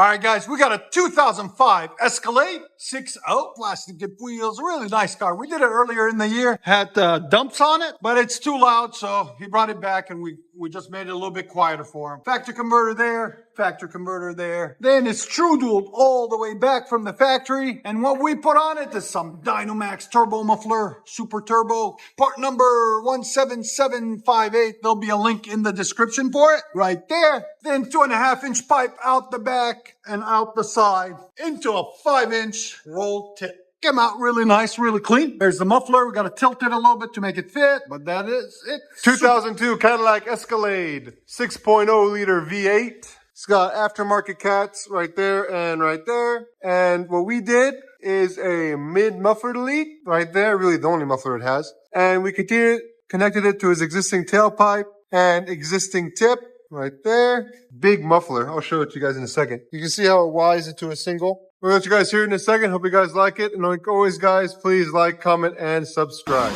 All right, guys, we got a 2005 Escalade 6.0 plastic tip wheels. A really nice car. We did it earlier in the year. Had dumps on it, but it's too loud, so he brought it back, and we just made it a little bit quieter for him. Factory converter there, factory converter there. Then it's true-dualed all the way back from the factory. And what we put on it is some Dynomax turbo muffler, super turbo. Part number 17758. There'll be a link in the description for it right there. Then 2.5-inch pipe out the back and out the side into a 5-inch roll tip. Came out really nice, really clean. There's the muffler. We got to tilt it a little bit to make it fit, but that is it. 2002 Cadillac Escalade 6.0 liter V8. It's got aftermarket cats right there and right there. And what we did is a mid muffler delete right there, really the only muffler it has. And we connected it to his existing tailpipe and existing tip. Right there. Big muffler. I'll show it to you guys in a second. You can see how it wires into a single. We'll let you guys hear it in a second. Hope you guys like it. And like always, guys, please like, comment, and subscribe.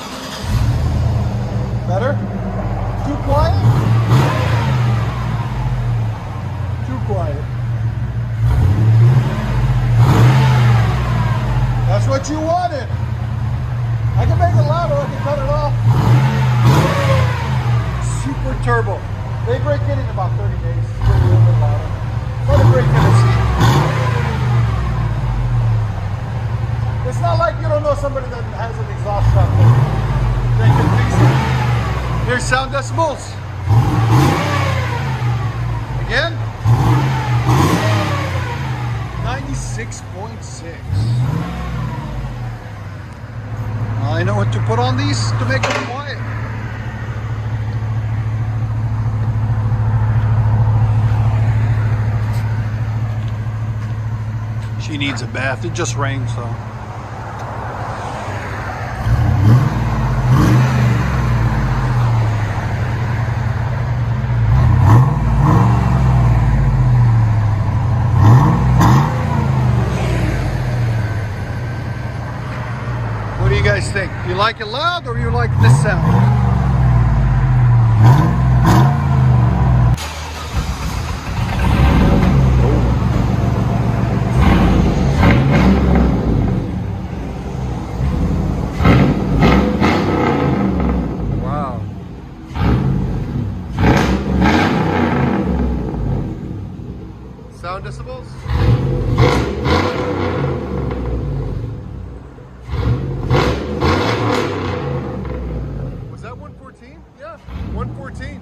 Better? Too quiet? Too quiet. That's what you wanted. I can make it louder. I can cut it off. Super turbo. They break in about 30 days. It's a little bit louder. Let it break in and see. It's not like you don't know somebody that has an exhaust shop. They can fix it. Here's sound decibels. Again. 96.6. I know what to put on these to make them quiet. She needs a bath. It just rained, so. What do you guys think? You like it loud or you like this sound? Sound decibels? Was that 114? Yeah, 114.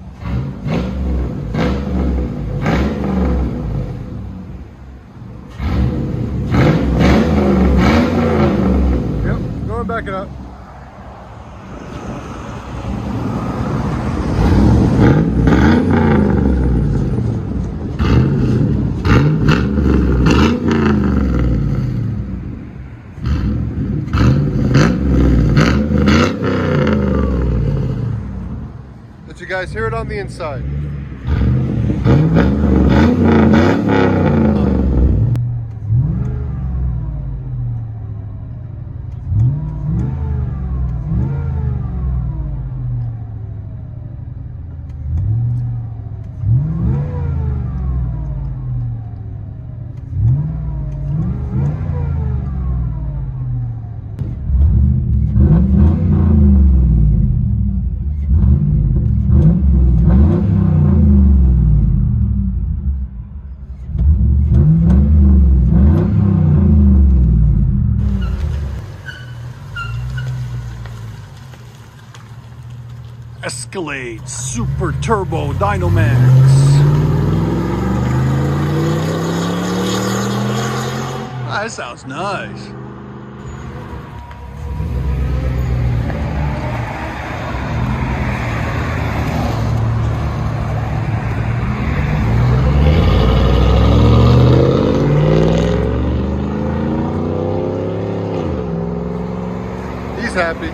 Yep, go and back it up. Let you guys hear it on the inside. Escalade Super Turbo Dynomax. Ah, that sounds nice. He's happy.